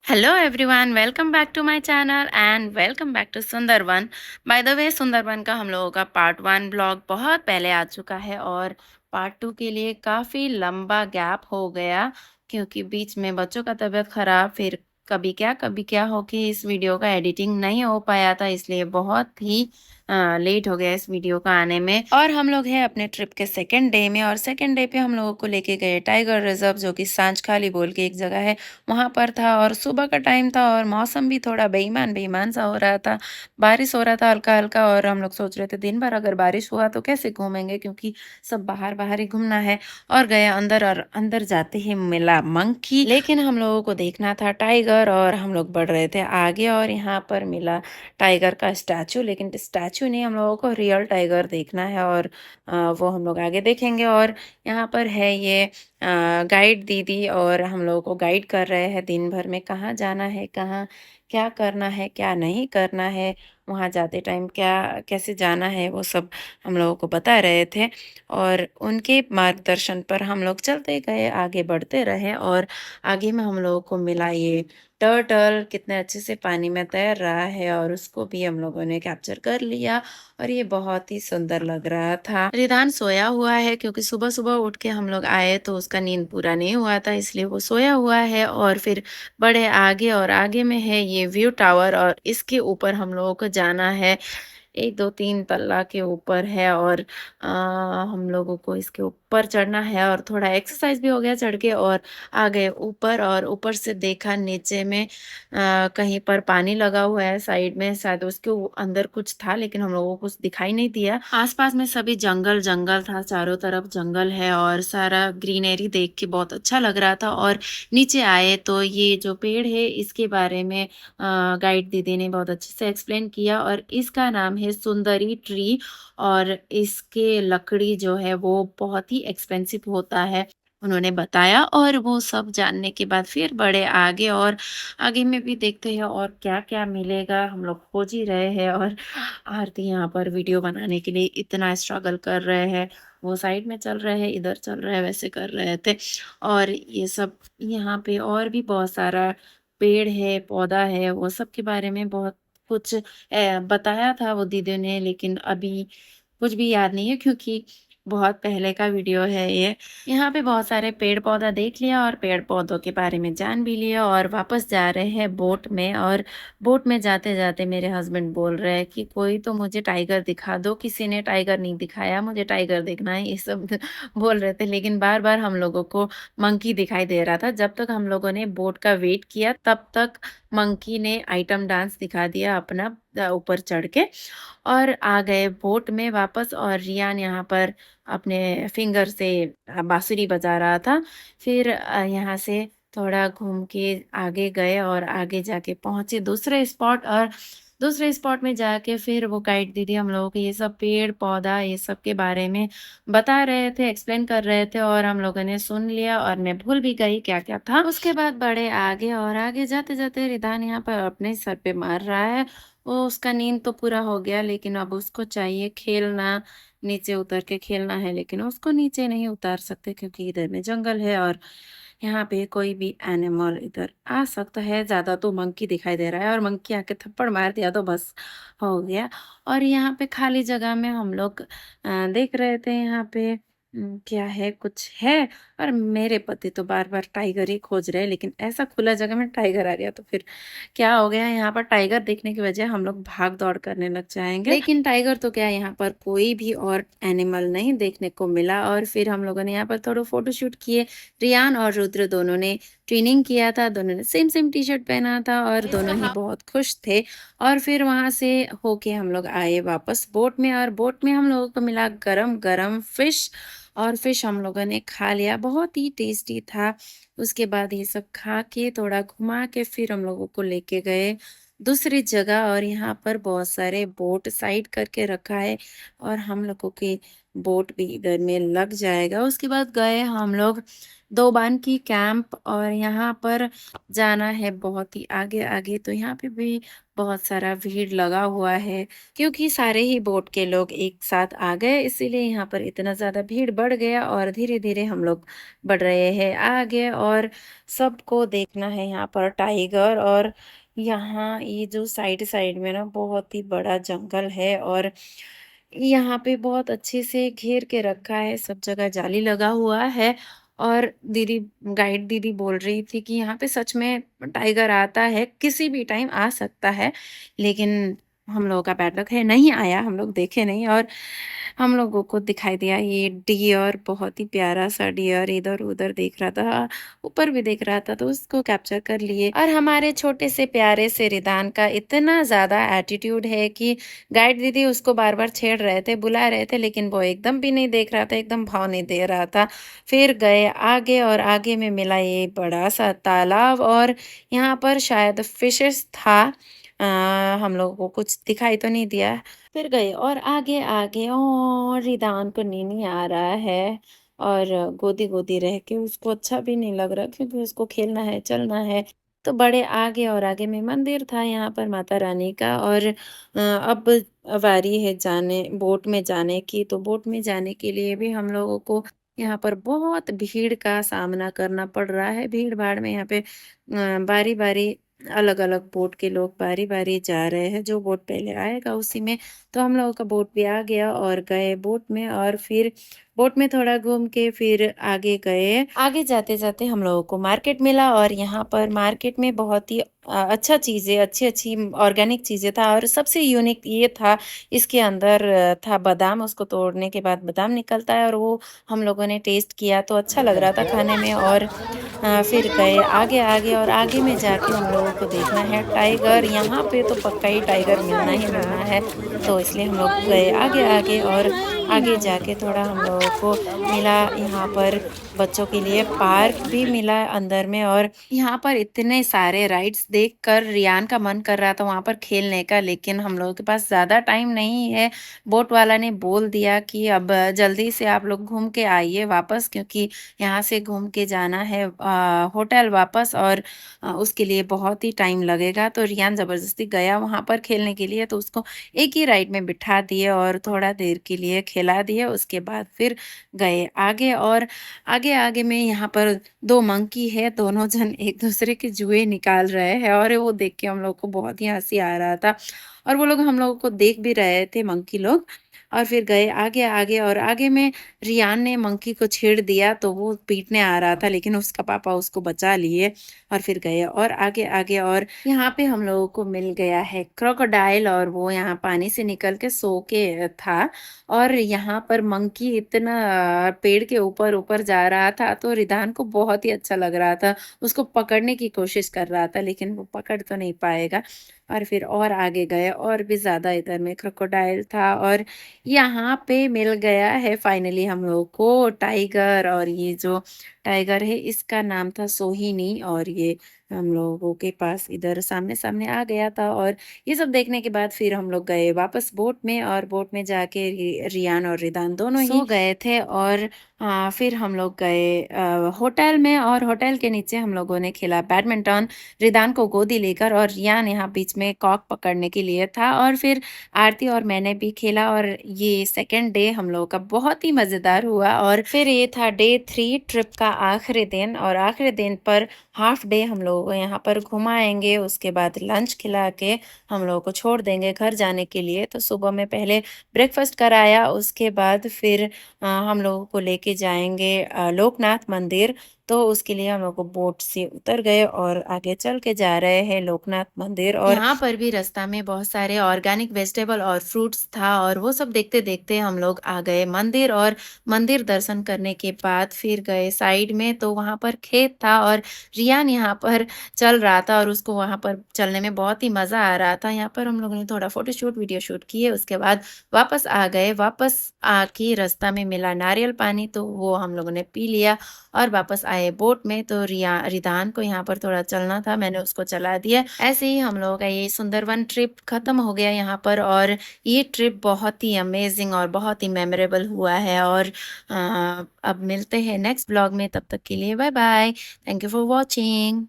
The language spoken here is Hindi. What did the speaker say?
Hello everyone, welcome back to my channel and welcome back to Sundarban. By the way, Sundarban का हम लोगों का पार्ट 1 ब्लॉग बहुत पहले आ चुका है और पार्ट 2 के लिए काफ़ी लंबा गैप हो गया क्योंकि बीच में बच्चों का तबीयत ख़राब, फिर कभी क्या हो कि इस वीडियो का एडिटिंग नहीं हो पाया था, इसलिए बहुत ही लेट हो गया इस वीडियो का आने में। और हम लोग हैं अपने ट्रिप के सेकेंड डे में और सेकेंड डे पे हम लोगों को लेके गए टाइगर रिजर्व, जो कि सांझखाली बोल के एक जगह है, वहाँ पर था। और सुबह का टाइम था और मौसम भी थोड़ा बेईमान बेईमान सा हो रहा था, बारिश हो रहा था हल्का-हल्का। और हम लोग सोच रहे थे दिन भर अगर बारिश हुआ तो कैसे घूमेंगे, क्योंकि सब बाहर-बाहर ही घूमना है। और गए अंदर और अंदर जाते ही मिला मंकी, लेकिन हम लोगों को देखना था टाइगर और हम लोग बढ़ रहे थे आगे और यहाँ पर मिला टाइगर का स्टैचू, लेकिन स्टैचू नहीं, हम लोगों को रियल टाइगर देखना है और वो हम लोग आगे देखेंगे। और यहाँ पर है ये गाइड दीदी और हम लोगों को गाइड कर रहे हैं दिन भर में कहाँ जाना है, कहाँ क्या करना है, क्या नहीं करना है, वहाँ जाते टाइम क्या कैसे जाना है, वो सब हम लोगों को बता रहे थे। और उनके मार्गदर्शन पर हम लोग चलते गए, आगे बढ़ते रहे। और आगे में हम लोगों को मिला ये टर्टल, कितने अच्छे से पानी में तैर रहा है और उसको भी हम लोगों ने कैप्चर कर लिया और ये बहुत ही सुंदर लग रहा था। रिदान सोया हुआ है क्योंकि सुबह-सुबह उठ के हम लोग आए तो उसका नींद पूरा नहीं हुआ था, इसलिए वो सोया हुआ है। और फिर बढ़े आगे और आगे में है ये व्यू टावर और इसके ऊपर हम लोगों को जाना है। 1, 2, 3 तल्ला के ऊपर है और हम लोगों को इसके ऊपर चढ़ना है और थोड़ा एक्सरसाइज भी हो गया चढ़ के। और आ गए ऊपर और ऊपर से देखा नीचे में कहीं पर पानी लगा हुआ है साइड में, शायद उसके अंदर कुछ था, लेकिन हम लोगों को कुछ दिखाई नहीं दिया। आसपास में सभी जंगल जंगल था, चारों तरफ जंगल है और सारा ग्रीनरी देख के बहुत अच्छा लग रहा था। और नीचे आए तो ये जो पेड़ है इसके बारे में गाइड दीदी ने बहुत अच्छे से एक्सप्लेन किया और इसका नाम है सुंदरी ट्री। और इसके लकड़ी जो है वो बहुत ही एक्सपेंसिव होता है, उन्होंने बताया। और वो सब जानने के बाद फिर बढ़े आगे और आगे में भी देखते हैं और क्या-क्या मिलेगा, हम लोग खोज ही रहे हैं। और आरती यहाँ पर वीडियो बनाने के लिए इतना स्ट्रगल कर रहे हैं, वो साइड में चल रहे हैं, इधर चल रहे हैं, वैसे कर रहे थे। और ये सब यहाँ पे और भी बहुत सारा पेड़ है, पौधा है, वो सब के बारे में बहुत कुछ बताया था वो दीदी ने, लेकिन अभी कुछ भी याद नहीं है क्योंकि बहुत पहले का वीडियो है ये। यहाँ पे बहुत सारे पेड़-पौधा देख लिया और पेड़-पौधों के बारे में जान भी लिया और वापस जा रहे हैं बोट में। और बोट में जाते-जाते मेरे हस्बैंड बोल रहे हैं कि कोई तो मुझे टाइगर दिखा दो, किसी ने टाइगर नहीं दिखाया, मुझे टाइगर देखना है, ये सब बोल रहे थे। लेकिन बार-बार हम लोगों को मंकी दिखाई दे रहा था। जब तक हम लोगों ने बोट का वेट किया तब तक मंकी ने आइटम डांस दिखा दिया अपना ऊपर चढ़ के और आ गए बोट में वापस। और रियान यहाँ पर अपने फिंगर से बांसुरी बजा रहा था। फिर यहाँ से थोड़ा घूम के आगे गए और आगे जाके पहुँचे दूसरे स्पॉट। और दूसरे स्पॉट में जाके फिर वो गाइड दीदी हम लोगों को ये सब पेड़-पौधा ये सब के बारे में बता रहे थे, एक्सप्लेन कर रहे थे और हम लोगों ने सुन लिया और मैं भूल भी गई क्या-क्या था। उसके बाद बढ़े आगे और आगे जाते-जाते रिदान यहाँ पर अपने सर पे मार रहा है। वो उसका नींद तो पूरा हो गया, लेकिन अब उसको चाहिए खेलना, नीचे उतर के खेलना है, लेकिन उसको नीचे नहीं उतार सकते क्योंकि इधर में जंगल है और यहाँ पे कोई भी एनिमल इधर आ सकता है। ज़्यादा तो मंकी दिखाई दे रहा है और मंकी आके थप्पड़ मार दिया तो बस हो गया। और यहाँ पे खाली जगह में हम लोग देख रहे थे यहाँ पे क्या है, कुछ है। और मेरे पति तो बार-बार टाइगर ही खोज रहे हैं, लेकिन ऐसा खुला जगह में टाइगर आ गया तो फिर क्या हो गया, यहाँ पर टाइगर देखने की वजह हम लोग भाग-दौड़ करने लग जाएँगे। लेकिन टाइगर तो क्या, यहाँ पर कोई भी और एनिमल नहीं देखने को मिला। और फिर हम लोगों ने यहाँ पर थोड़ा फ़ोटोशूट किए। रियान और रुद्र दोनों ने ट्विनिंग किया था, दोनों ने सेम-सेम टी-शर्ट पहना था और दोनों ही बहुत खुश थे। और फिर वहाँ से होके हम लोग आए वापस बोट में और बोट में हम लोगों को मिला गरम-गरम फिश। और फिश हम लोगों ने खा लिया, बहुत ही टेस्टी था। उसके बाद ये सब खा के थोड़ा घुमा के फिर हम लोगों को लेके गए दूसरी जगह और यहाँ पर बहुत सारे बोट साइड करके रखा है और हम लोगों के बोट भी इधर में लग जाएगा। उसके बाद गए हम लोग दोबान की कैंप और यहाँ पर जाना है बहुत ही आगे आगे, तो यहाँ पे भी बहुत सारा भीड़ लगा हुआ है क्योंकि सारे ही बोट के लोग एक साथ आ गए, इसीलिए यहाँ पर इतना ज़्यादा भीड़ बढ़ गया और धीरे धीरे हम लोग बढ़ रहे हैं आगे। और सबको देखना है यहाँ पर टाइगर, और यहाँ ये जो साइड साइड में ना बहुत ही बड़ा जंगल है और यहाँ पे बहुत अच्छे से घेर के रखा है, सब जगह जाली लगा हुआ है। और दीदी, गाइड दीदी बोल रही थी कि यहाँ पे सच में टाइगर आता है, किसी भी टाइम आ सकता है, लेकिन हम लोगों का बैड लक है, नहीं आया, हम लोग देखे नहीं। और हम लोगों को दिखाई दिया ये डियर, बहुत ही प्यारा सा डियर इधर उधर देख रहा था, ऊपर भी देख रहा था, तो उसको कैप्चर कर लिए। और हमारे छोटे से प्यारे से रिदान का इतना ज्यादा एटीट्यूड है कि गाइड दीदी उसको बार बार छेड़ रहे थे, बुला रहे थे, लेकिन वो एकदम भी नहीं देख रहा था, एकदम भाव नहीं दे रहा था। फिर गए आगे और आगे में मिला ये बड़ा सा तालाब और यहाँ पर शायद फिशेस था। अ, हम लोगों को कुछ दिखाई तो नहीं दिया। फिर गए और आगे आगे और रिदान को नीनी आ रहा है और गोदी गोदी रह के उसको अच्छा भी नहीं लग रहा क्योंकि उसको खेलना है, चलना है। तो बड़े आगे और आगे में मंदिर था यहाँ पर माता रानी का। और अब बारी है जाने बोट में जाने की, तो बोट में जाने के लिए भी हम लोगों को यहाँ पर बहुत भीड़ का सामना करना पड़ रहा है। भीड़ भाड़ में यहाँ पे बारी बारी अलग अलग बोट के लोग बारी बारी जा रहे हैं, जो बोट पहले आएगा उसी में। तो हम लोगों का बोट भी आ गया और गए बोट में, और फिर बोट में थोड़ा घूम के फिर आगे गए। आगे जाते जाते हम लोगों को मार्केट मिला और यहाँ पर मार्केट में बहुत ही अच्छा चीज़ें, अच्छी अच्छी ऑर्गेनिक चीज़ें था। और सबसे यूनिक ये था, इसके अंदर था बादाम, उसको तोड़ने के बाद बादाम निकलता है और वो हम लोगों ने टेस्ट किया तो अच्छा लग रहा था खाने में। और फिर गए आगे आगे और आगे में जाके हम लोगों को देखना है टाइगर, यहाँ पे तो पक्का ही टाइगर मिलना ही मिलना है। तो इसलिए हम लोग गए आगे आगे और आगे जाके थोड़ा हम लोगों को मिला यहाँ पर बच्चों के लिए पार्क भी मिला अंदर में। और यहाँ पर इतने सारे राइड्स देखकर रियान का मन कर रहा था वहाँ पर खेलने का, लेकिन हम लोगों के पास ज़्यादा टाइम नहीं है। बोट वाला ने बोल दिया कि अब जल्दी से आप लोग घूम के आइए वापस, क्योंकि यहाँ से घूम के जाना है होटल वापस, और उसके लिए बहुत ही टाइम लगेगा। तो रियान ज़बरदस्ती गया वहाँ पर खेलने के लिए, तो उसको एक ही राइड में बिठा दिए और थोड़ा देर के लिए खिला दिए। उसके बाद फिर गए आगे और आगे आगे में यहाँ पर दो मंकी है, दोनों जन एक दूसरे के जुए निकाल रहे हैं और वो देख के हम लोग को बहुत ही हंसी आ रहा था। और वो लोग हम लोगों को देख भी रहे थे, मंकी लोग। और फिर गए आगे आगे और आगे में रियान ने मंकी को छेड़ दिया तो वो पीटने आ रहा था, लेकिन उसका पापा उसको बचा लिए। और फिर गए और आगे आगे और यहाँ पे हम लोगों को मिल गया है क्रोकोडाइल, और वो यहाँ पानी से निकल के सो के था। और यहाँ पर मंकी इतना पेड़ के ऊपर ऊपर जा रहा था, तो रिदान को बहुत ही अच्छा लग रहा था, उसको पकड़ने की कोशिश कर रहा था, लेकिन वो पकड़ तो नहीं पाएगा। और फिर और आगे गए और भी ज्यादा इधर में क्रोकोडाइल था। और यहाँ पे मिल गया है फाइनली हम लोग को टाइगर, और ये जो टाइगर है इसका नाम था सोहिनी, और ये हम लोगों के पास इधर सामने सामने आ गया था। और ये सब देखने के बाद फिर हम लोग गए वापस बोट में, और बोट में जाके रियान और रिदान दोनों ही सो गए थे। और फिर हम लोग गए होटल में, और होटल के नीचे हम लोगों ने खेला बैडमिंटन, रिदान को गोदी लेकर, और रियान यहाँ बीच में कॉक पकड़ने के लिए था। और फिर आरती और मैंने भी खेला, और ये सेकेंड डे हम लोगों का बहुत ही मज़ेदार हुआ। और फिर ये था डे 3 ट्रिप का आखिरी दिन, और आखिरी दिन पर हाफ डे हम लोगों को यहाँ पर घुमाएंगे, उसके बाद लंच खिला के हम लोगों को छोड़ देंगे घर जाने के लिए। तो सुबह में पहले ब्रेकफास्ट कराया, उसके बाद फिर हम लोगों को लेके जाएंगे लोकनाथ मंदिर। तो उसके लिए हम लोग को बोट से उतर गए और आगे चल के जा रहे हैं लोकनाथ मंदिर। और यहाँ पर भी रास्ता में बहुत सारे ऑर्गेनिक वेजिटेबल और फ्रूट्स था, और वो सब देखते देखते हम लोग आ गए मंदिर। और मंदिर दर्शन करने के बाद फिर गए साइड में, तो वहाँ पर खेत था और रियान यहाँ पर चल रहा था और उसको वहाँ पर चलने में बहुत ही मज़ा आ रहा था। यहाँ पर हम लोगों ने थोड़ा फोटो शूट वीडियो शूट किए, उसके बाद वापस आ गए। वापस आके रास्ता में मिला नारियल पानी, तो वो हम लोगों ने पी लिया। और वापस आए बोट में। तो रिदान को यहाँ पर थोड़ा चलना था, मैंने उसको चला दिया। ऐसे ही हम लोगों का ये सुंदरवन ट्रिप खत्म हो गया यहाँ पर, और ये ट्रिप बहुत ही अमेजिंग और बहुत ही मेमोरेबल हुआ है। और अब मिलते हैं नेक्स्ट ब्लॉग में, तब तक के लिए bye bye. Thank you for watching.